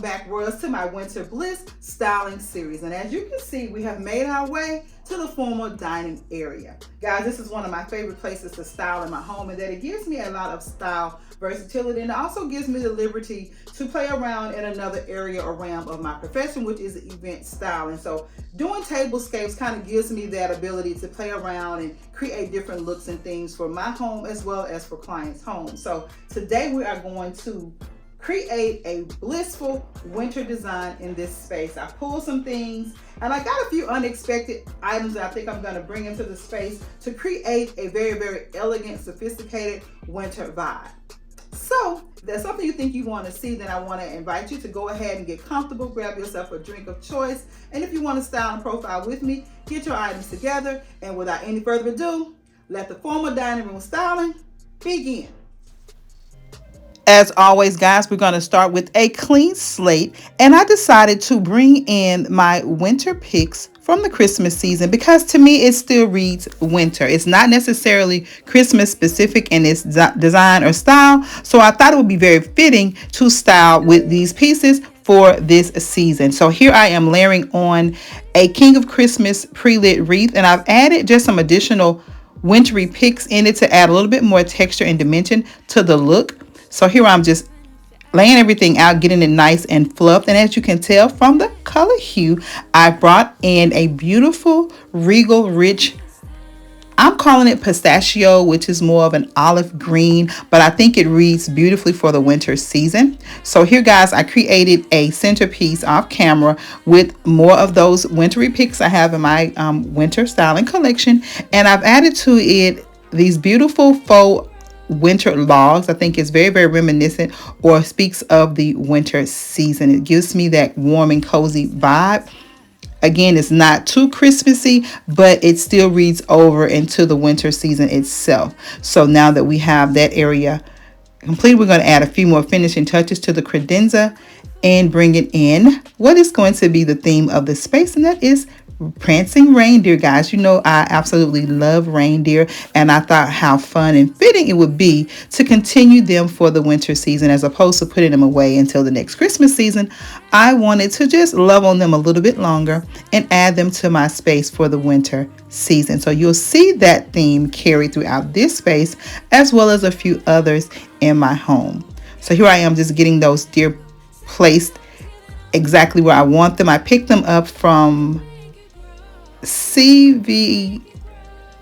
welcome back, Royals, to my Winter Bliss styling series. And as you can see, we have made our way to the formal dining area. Guys, this is one of my favorite places to style in my home, and that it gives me a lot of style versatility, and it also gives me the liberty to play around in another area or realm of my profession, which is event styling. So doing tablescapes kind of gives me that ability to play around and create different looks and things for my home as well as for clients' homes. So today we are going to create a blissful winter design in this space. I pulled some things and I got a few unexpected items that I think I'm going to bring into the space to create a very, very elegant, sophisticated winter vibe. So if there's something you think you want to see, then I want to invite you to go ahead and get comfortable, grab yourself a drink of choice, and if you want to style and profile with me, get your items together, and without any further ado, let the formal dining room styling begin. As always, guys, we're going to start with a clean slate, and I decided to bring in my winter picks from the Christmas season because to me it still reads winter. It's not necessarily Christmas specific in its design or style, so I thought it would be very fitting to style with these pieces for this season. So here I am layering on a King of Christmas pre-lit wreath, and I've added just some additional wintry picks in it to add a little bit more texture and dimension to the look. So here I'm just laying everything out, getting it nice and fluffed. And as you can tell from the color hue, I brought in a beautiful regal rich, I'm calling it pistachio, which is more of an olive green, but I think it reads beautifully for the winter season. So here, guys, I created a centerpiece off camera with more of those wintry picks I have in my winter styling collection. And I've added to it these beautiful faux winter logs. I think it's very, very reminiscent or speaks of the winter season. It gives me that warm and cozy vibe. Again, it's not too Christmassy, but it still reads over into the winter season itself. So now that we have that area complete, we're going to add a few more finishing touches to the credenza and bring it in what is going to be the theme of the space, and that is prancing reindeer. Guys, you know I absolutely love reindeer, and I thought how fun and fitting it would be to continue them for the winter season as opposed to putting them away until the next Christmas season. I wanted to just love on them a little bit longer and add them to my space for the winter season. So you'll see that theme carry throughout this space as well as a few others in my home. So here I am just getting those deer placed exactly where I want them. I picked them up from CVS,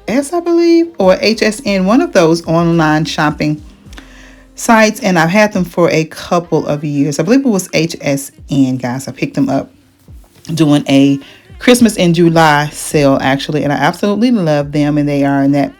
I believe, or HSN, one of those online shopping sites, and I've had them for a couple of years. I believe it was HSN, guys. I picked them up doing a Christmas in July sale, actually, and I absolutely love them, and they are in that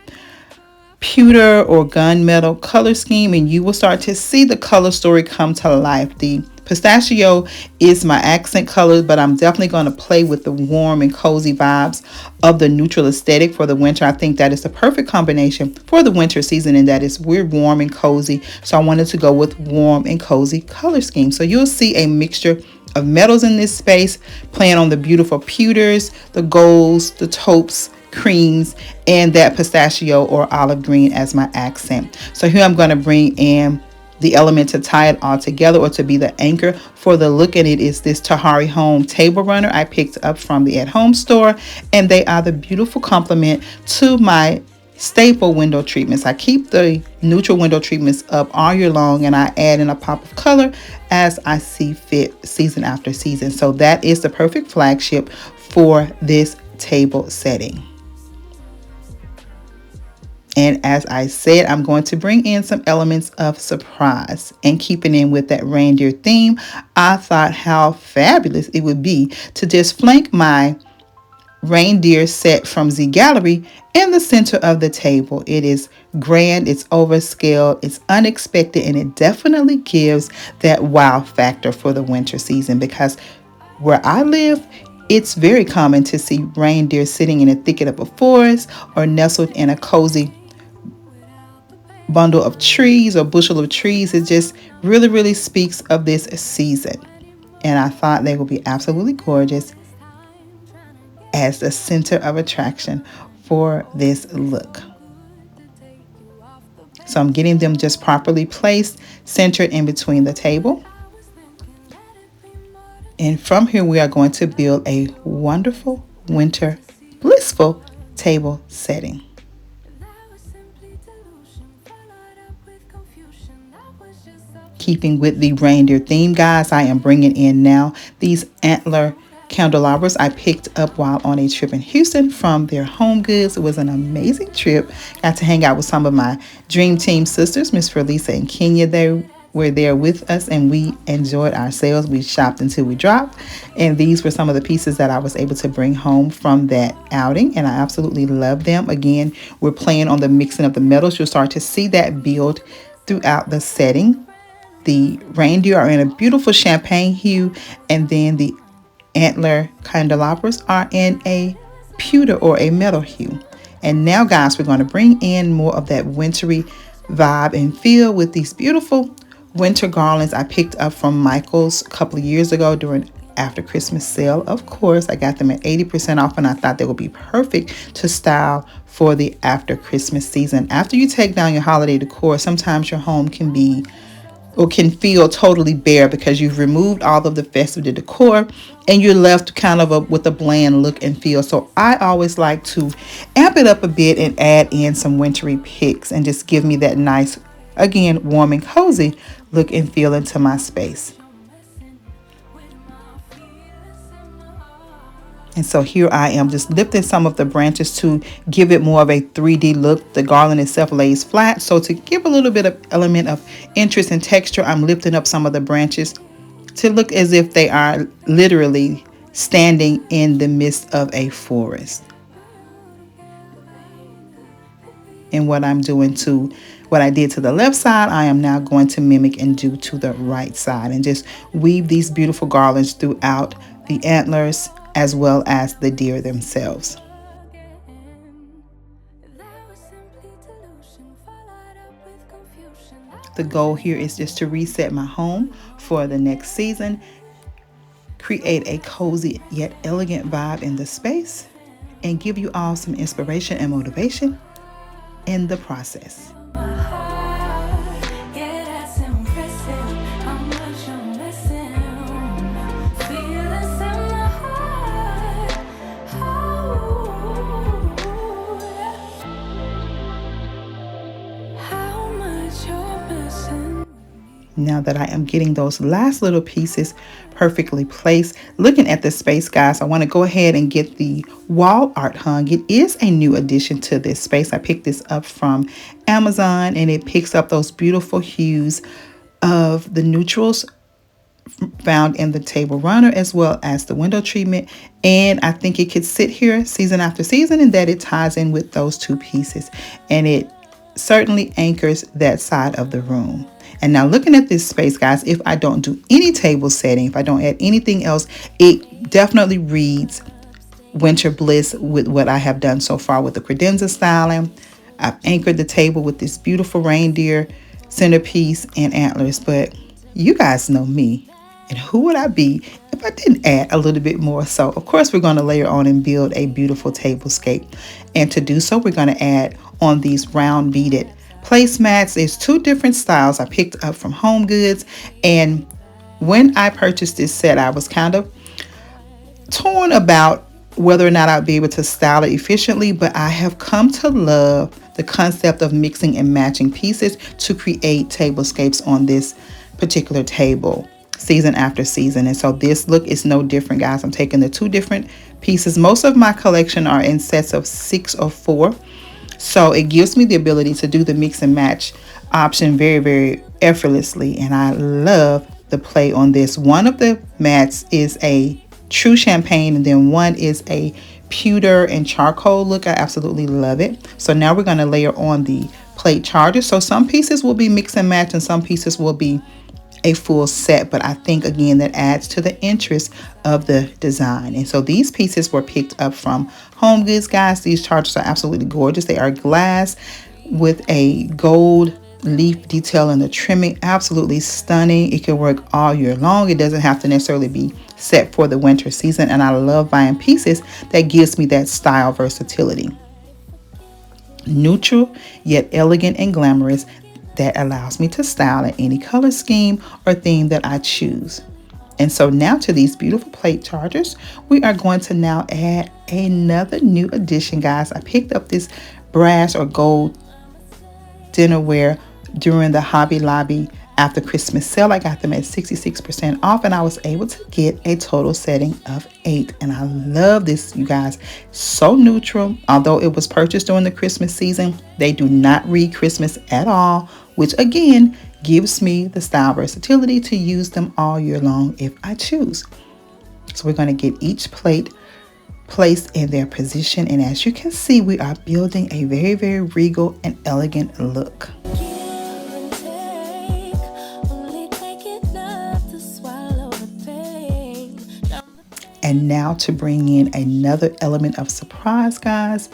pewter or gunmetal color scheme, and you will start to see the color story come to life. The pistachio is my accent color, but I'm definitely going to play with the warm and cozy vibes of the neutral aesthetic for the winter. I think that is the perfect combination for the winter season, and that is we're warm and cozy. So I wanted to go with warm and cozy color scheme. So you'll see a mixture of metals in this space, playing on the beautiful pewters, the golds, the taupes, creams, and that pistachio or olive green as my accent. So here I'm going to bring in the element to tie it all together or to be the anchor for the look, and it is this Tahari Home table runner I picked up from the at home store, and they are the beautiful complement to my staple window treatments. I keep the neutral window treatments up all year long, and I add in a pop of color as I see fit season after season. So that is the perfect flagship for this table setting. And as I said, I'm going to bring in some elements of surprise and keeping in with that reindeer theme. I thought how fabulous it would be to just flank my reindeer set from Z Gallery in the center of the table. It is grand, it's overscaled, it's unexpected, and it definitely gives that wow factor for the winter season, because where I live, it's very common to see reindeer sitting in a thicket of a forest or nestled in a cozy bundle of trees or bushel of trees. It just really, really speaks of this season. And I thought they would be absolutely gorgeous as the center of attraction for this look. So I'm getting them just properly placed, centered in between the table. And from here, we are going to build a wonderful, winter, blissful table setting. Keeping with the reindeer theme, guys, I am bringing in now these antler candelabras I picked up while on a trip in Houston from their Home Goods. It was an amazing trip. Got to hang out with some of my Dream Team sisters, Miss Felisa and Kenya. They were there with us and we enjoyed ourselves. We shopped until we dropped. And these were some of the pieces that I was able to bring home from that outing. And I absolutely love them. Again, we're playing on the mixing of the metals. You'll start to see that build throughout the setting. The reindeer are in a beautiful champagne hue, and then the antler candelabras are in a pewter or a metal hue. And now, guys, we're going to bring in more of that wintry vibe and feel with these beautiful winter garlands I picked up from Michael's a couple of years ago during after Christmas sale. Of course, I got them at 80% off, and I thought they would be perfect to style for the after Christmas season. After you take down your holiday decor, sometimes your home can be or can feel totally bare because you've removed all of the festive decor and you're left kind of with a bland look and feel. So I always like to amp it up a bit and add in some wintry picks and just give me that nice, again, warm and cozy look and feel into my space. And so here I am just lifting some of the branches to give it more of a 3D look. The garland itself lays flat. So to give a little bit of element of interest and texture, I'm lifting up some of the branches to look as if they are literally standing in the midst of a forest. And what I'm doing to what I did to the left side, I am now going to mimic and do to the right side and just weave these beautiful garlands throughout the antlers as well as the deer themselves. The goal here is just to reset my home for the next season, create a cozy yet elegant vibe in the space, and give you all some inspiration and motivation in the process. Now that I am getting those last little pieces perfectly placed, looking at the space, guys, I want to go ahead and get the wall art hung. It is a new addition to this space. I picked this up from Amazon, and it picks up those beautiful hues of the neutrals found in the table runner as well as the window treatment. And I think it could sit here season after season, and that it ties in with those two pieces. And it certainly anchors that side of the room. And now looking at this space, guys, if I don't do any table setting, if I don't add anything else, it definitely reads Winter Bliss with what I have done so far with the credenza styling. I've anchored the table with this beautiful reindeer centerpiece and antlers, but you guys know me. And who would I be if I didn't add a little bit more? So, of course, we're going to layer on and build a beautiful tablescape. And to do so, we're going to add on these round beaded placemats. There's two different styles I picked up from Home Goods, and when I purchased this set, I was kind of torn about whether or not I'd be able to style it efficiently, but I have come to love the concept of mixing and matching pieces to create tablescapes on this particular table season after season. And so this look is no different, guys. I'm taking the two different pieces. Most of my collection are in sets of 6 or 4. So it gives me the ability to do the mix and match option very, very effortlessly. And I love the play on this. One of the mats is a true champagne, and then one is a pewter and charcoal look. I absolutely love it. So now we're going to layer on the plate charger. So some pieces will be mix and match and some pieces will be a full set, but I think again that adds to the interest of the design. And so these pieces were picked up from Home Goods, guys. These chargers are absolutely gorgeous. They are glass with a gold leaf detail in the trimming. Absolutely stunning. It can work all year long. It doesn't have to necessarily be set for the winter season, and I love buying pieces that gives me that style versatility. Neutral yet elegant and glamorous, that allows me to style in any color scheme or theme that I choose. And so now to these beautiful plate chargers, we are going to now add another new addition, guys. I picked up this brass or gold dinnerware during the Hobby Lobby after Christmas sale. I got them at 66% off, and I was able to get a total setting of 8. And I love this, you guys. So neutral. Although it was purchased during the Christmas season, they do not read Christmas at all, which again gives me the style versatility to use them all year long if I choose. So we're going to get each plate placed in their position, and as you can see, we are building a very, very regal and elegant look. And now to bring in another element of surprise, guys,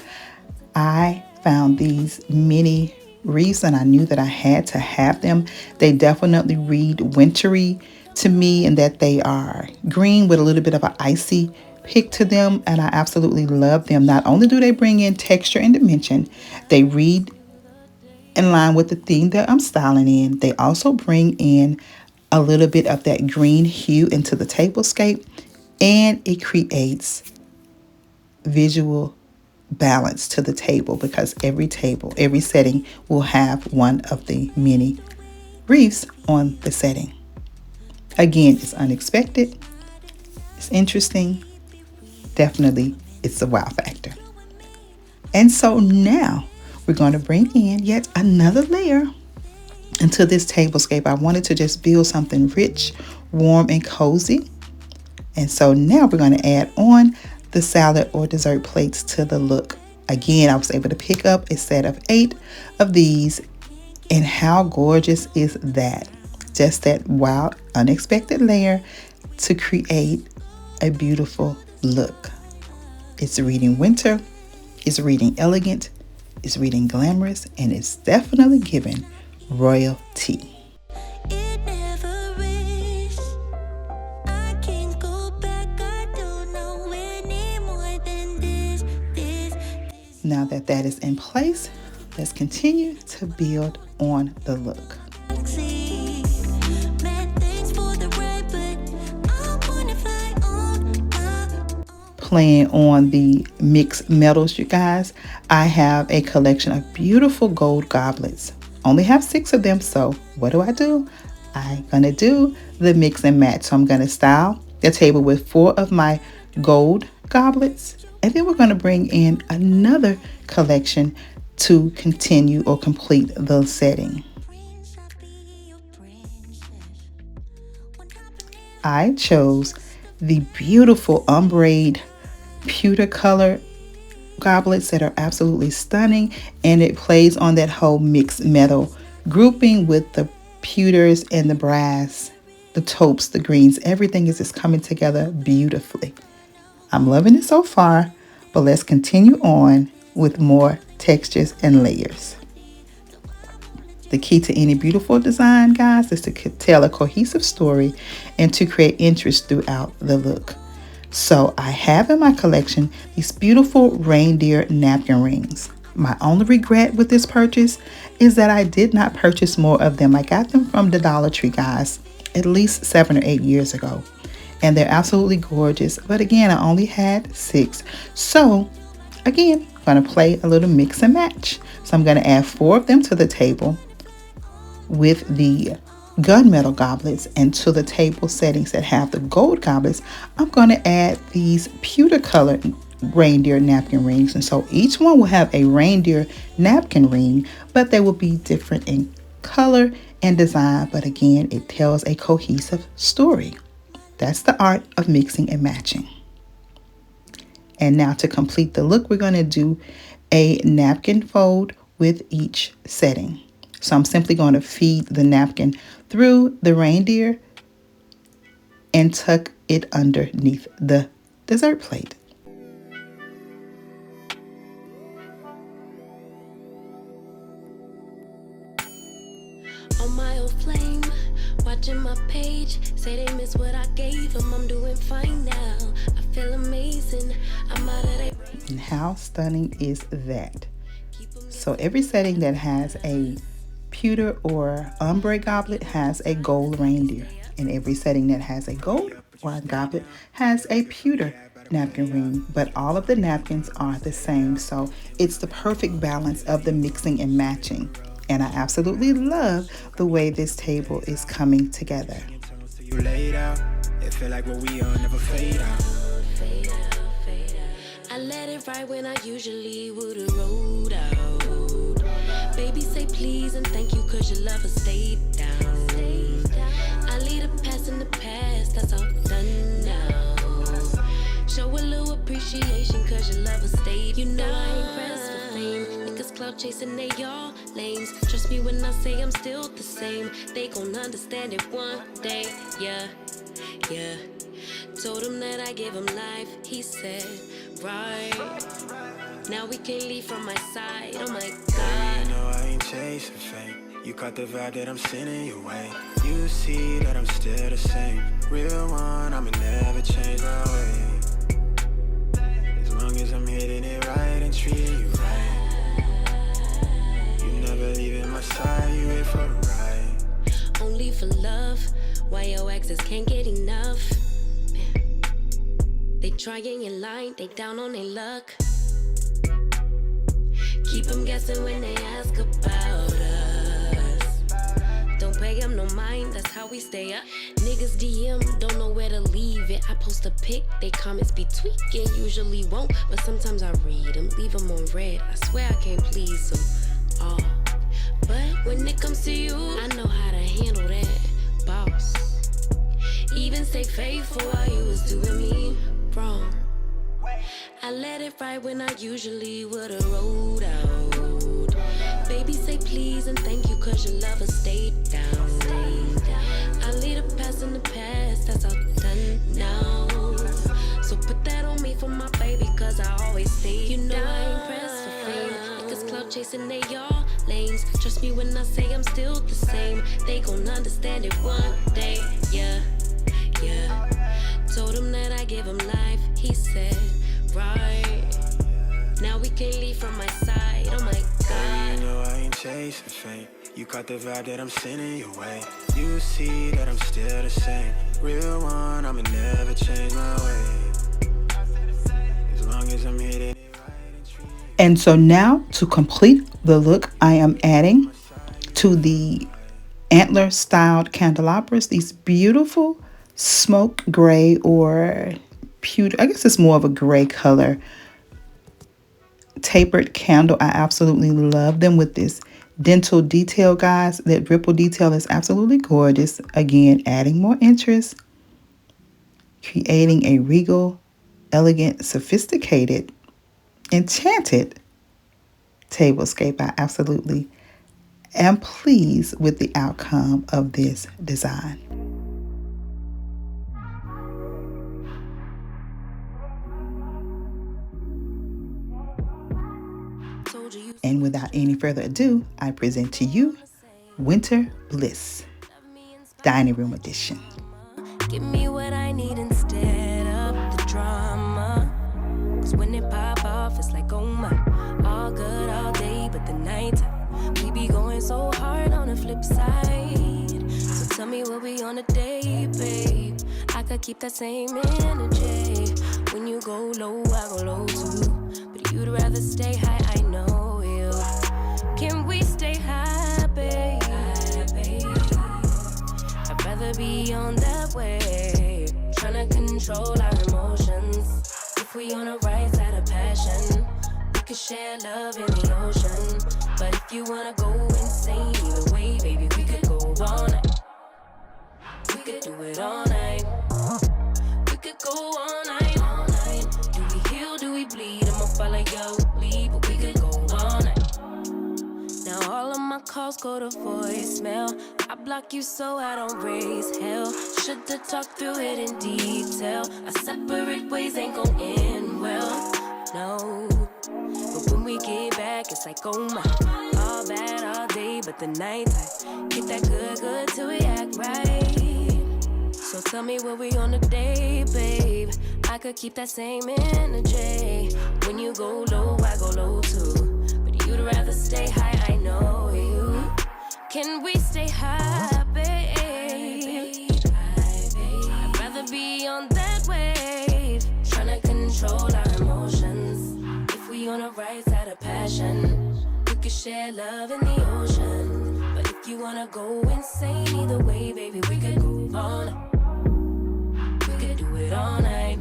I found these mini wreaths and I knew that I had to have them. They definitely read wintry to me in that they are green with a little bit of an icy pick to them, and I absolutely love them. Not only do they bring in texture and dimension, they read in line with the theme that I'm styling in. They also bring in a little bit of that green hue into the tablescape, and it creates visual balance to the table because every setting will have one of the mini wreaths on the setting. Again, it's unexpected, it's interesting, definitely it's a wow factor. And so now we're going to bring in yet another layer into this tablescape. I wanted to just build something rich, warm, and cozy. And so now we're going to add on the salad or dessert plates to the look. Again, I was able to pick up a set of 8 of these, and how gorgeous is that? Just that wild, unexpected layer to create a beautiful look. It's reading winter, it's reading elegant, it's reading glamorous, and it's definitely giving royalty. Now that that is in place, let's continue to build on the look. Playing on the mixed metals, you guys, I have a collection of beautiful gold goblets. Only have 6 of them, so what do? I'm gonna do the mix and match. So I'm gonna style the table with 4 of my gold goblets, and then we're gonna bring in another collection to continue or complete the setting. I chose the beautiful ombre pewter color goblets that are absolutely stunning, and it plays on that whole mixed metal grouping with the pewters and the brass, the taupes, the greens. Everything is just coming together beautifully. I'm loving it so far, but let's continue on with more textures and layers. The key to any beautiful design, guys, is to tell a cohesive story and to create interest throughout the look. So I have in my collection these beautiful reindeer napkin rings. My only regret with this purchase is that I did not purchase more of them. I got them from the Dollar Tree, guys, at least 7 or 8 years ago. And they're absolutely gorgeous. But again, I only had 6. So again, I'm going to play a little mix and match. So I'm going to add 4 of them to the table with the gunmetal goblets, and to the table settings that have the gold goblets, I'm going to add these pewter colored reindeer napkin rings. And so each one will have a reindeer napkin ring, but they will be different in color and design. But again, it tells a cohesive story. That's the art of mixing and matching. And now to complete the look, we're going to do a napkin fold with each setting. So I'm simply going to feed the napkin through the reindeer and tuck it underneath the dessert plate. On my old flame, watching my page, say they miss what I gave them. I'm doing fine now. I feel amazing. I'm out of there. And how stunning is that? So every setting that has a pewter or ombre goblet has a gold reindeer. And every setting that has a gold wine goblet has a pewter napkin ring, but all of the napkins are the same. So it's the perfect balance of the mixing and matching. And I absolutely love the way this table is coming together. You laid out, it feel like what we on never fade out. I let it ride when I usually would've rolled out. Baby say please and thank you cause your lover stayed down. I leave the past in the past, that's all done now. Show a little appreciation cause your lover stayed. You know I ain't pressed for fame. Niggas clout chasing, they all lames. Trust me when I say I'm still the same. They gon' understand it one day, yeah. Told him that I gave him life, he said, right. Now we can't leave from my side, oh my God. You know I ain't chasing fame. You caught the vibe that I'm sending your way. You see that I'm still the same. Real one, I'ma never change my way. As long as I'm hitting it right and treating you right. You never leaving my side, you here for the ride. Only for love, why your exes can't get enough. Man. They trying in line, they down on their luck. Keep them guessing when they ask about us. Don't pay them no mind, that's how we stay up. Niggas DM, don't know where to leave it. I post a pic, they comments be tweaking. Usually won't, but sometimes I read them. Leave them on red, I swear I can't please them all. But when it comes to you, I know how to handle that, boss. Even stay faithful while you was doing me wrong. I let it ride when I usually would've rolled out. Baby say please and thank you cause your lover stayed down. I leave the past in the past, that's all done now. So put that on me for my baby cause I always stay. You know I ain't pressed for fame. Niggas clout chasing, they all lames. Trust me when I say I'm still the same. They gon' understand it one day, yeah. Told him that I gave him life, he said, right. Now we can't leave from my side, oh my God. You know I ain't chasing fame. You caught the vibe that I'm sending your way. You see that I'm still the same. Real one, I'ma never change my way. As long as I'm hitting it right. And so now to complete the look, I am adding to the antler styled candelabras these beautiful smoke gray or pewter, I guess it's more of a gray color tapered candle. I absolutely love them with this dental detail, guys. That ripple detail is absolutely gorgeous. Again, adding more interest, creating a regal, elegant, sophisticated, enchanted tablescape. I absolutely am pleased with the outcome of this design. And without any further ado, I present to you Winter Bliss, Dining Room Edition. Give me what I need instead of the drama. Cause when it pop off, it's like, oh my. All good all day, but the night we be going so hard on the flip side. So tell me what we on a day, babe. I could keep that same energy. When you go low, I go low too. But you'd rather stay high, I know. Can we stay high, babe? I'd rather be on that way. Tryna control our emotions. If we on the right side of passion, we could share love in the ocean. But if you wanna go insane either way, baby, we could go all night. We could do it all night. We could go all night, all night. Do we heal, do we bleed? I'ma follow your lead, but we could go all night. Now all of my calls go to voicemail. I block you so I don't raise hell. Should've talked through it in detail. Our separate ways ain't gon' end well, no. But when we get back, it's like, oh my. All bad all day, but the night I get that good till we act right. So tell me what we on today, babe. I could keep that same energy. When you go low, I go low too. You'd rather stay high, I know you. Can we stay high, babe? share love in the ocean. But if you wanna go insane, either way, baby, we could go on. We could do it all night.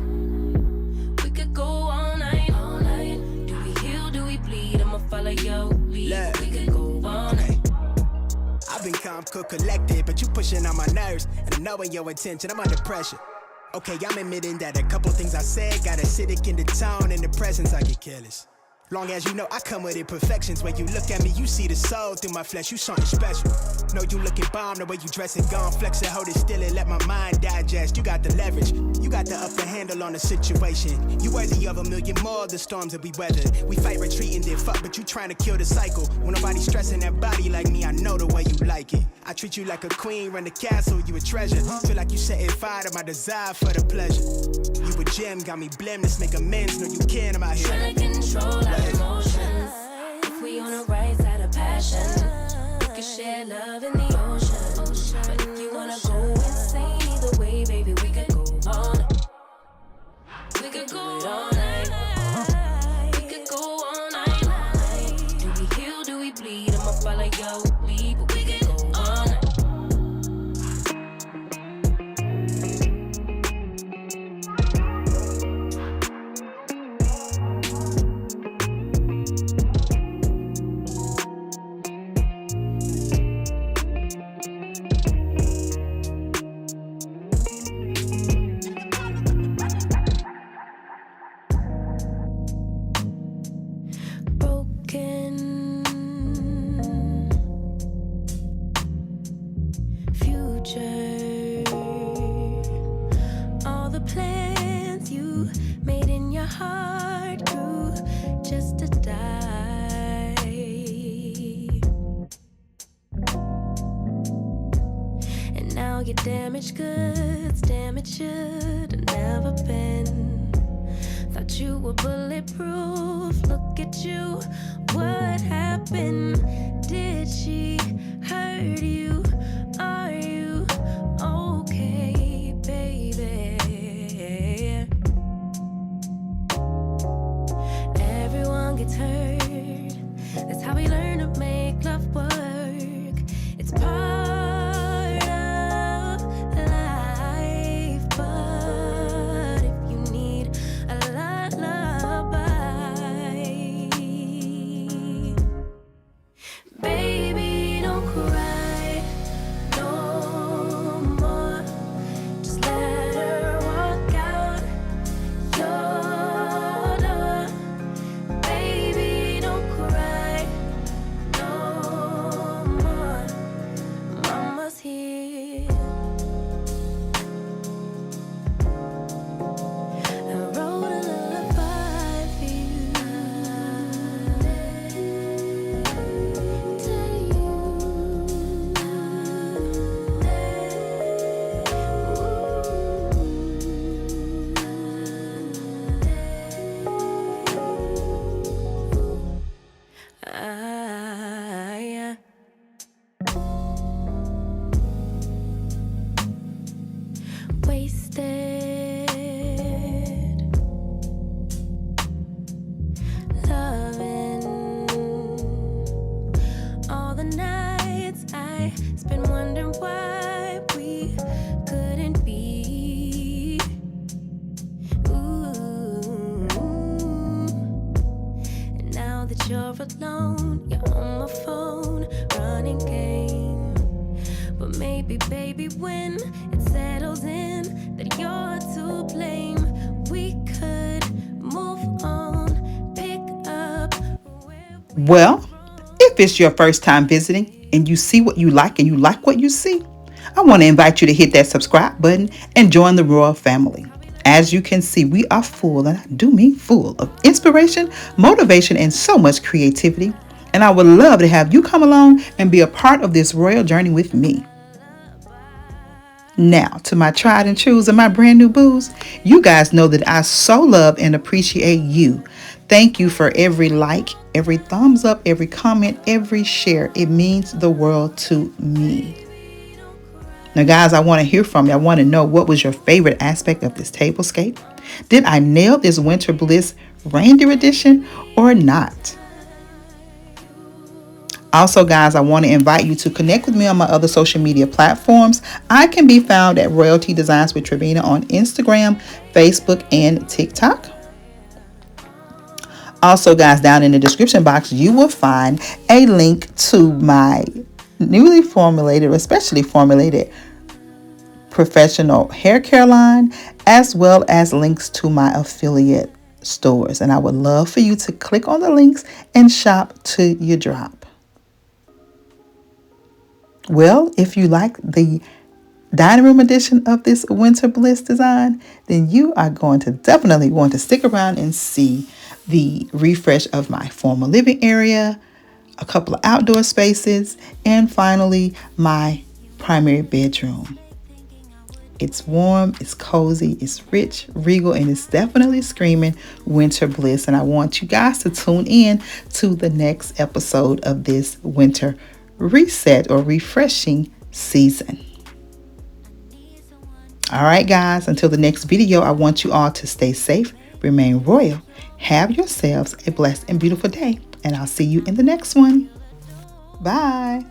We could go all night, all night. Do we heal, do we bleed? I'ma follow your lead. We could go all night. I've been calm, cool, collected, but you pushing on my nerves. And I'm knowing your intention, I'm under pressure. Okay, I'm admitting that a couple things I said got acidic in the tone. In the presence, I get careless. Long as you know I come with imperfections. When you look at me, you see the soul through my flesh. You something special. Know you looking bomb, the way you dressing, gone flex it, hold it still and let my mind digest. You got the leverage, you got the upper handle on the situation. You worthy of a million more of the storms that we weathered. We fight retreating, then fuck, but you trying to kill the cycle. When nobody's stressing that body like me, I know the way you like it. I treat you like a queen, run the castle, you a treasure. Feel like you setting fire to my desire for the pleasure. You a gem, got me blameless, make amends, know you can, I'm out here. Trying to control our emotions. If we on the right side of passion, we can share love in the ocean. But if you wanna go insane, either way, baby, we could go on. We could go all night. We could go all night. Do we heal, do we bleed? I'ma follow your lead, but we could go all night. Your damaged goods, damage should have never been. Thought you were bulletproof. Look at you, what happened? Did she hurt you? Are you okay, baby? Everyone gets hurt. That's how we learn to make love work. It's part alone, you're on my phone, running game. But maybe, baby, when it settles in that you're to blame, we could move on, pick up Well, if it's your first time visiting and you see what you like and you like what you see, I want to invite you to hit that subscribe button and join the Royal family. As you can see, we are full, and I do mean full, of inspiration, motivation, and so much creativity. And I would love to have you come along and be a part of this royal journey with me. Now, to my tried and trues and my brand new boos, you guys know that I so love and appreciate you. Thank you for every like, every thumbs up, every comment, every share. It means the world to me. Now, guys, I want to hear from you. I want to know, what was your favorite aspect of this tablescape? Did I nail this Winter Bliss Reindeer Edition or not? Also, guys, I want to invite you to connect with me on my other social media platforms. I can be found at Royalty Designs with Travina on Instagram, Facebook, and TikTok. Also, guys, down in the description box, you will find a link to my newly formulated, or especially formulated, professional hair care line, as well as links to my affiliate stores. And I would love for you to click on the links and shop to your drop. Well, if you like the dining room edition of this Winter Bliss design, then you are going to definitely want to stick around and see the refresh of my formal living area, a couple of outdoor spaces, and finally my primary bedroom. It's warm, it's cozy, it's rich, regal, and it's definitely screaming winter bliss. And I want you guys to tune in to the next episode of this winter reset or refreshing season. All right, guys, until the next video, I want you all to stay safe, remain royal, have yourselves a blessed and beautiful day, and I'll see you in the next one. Bye.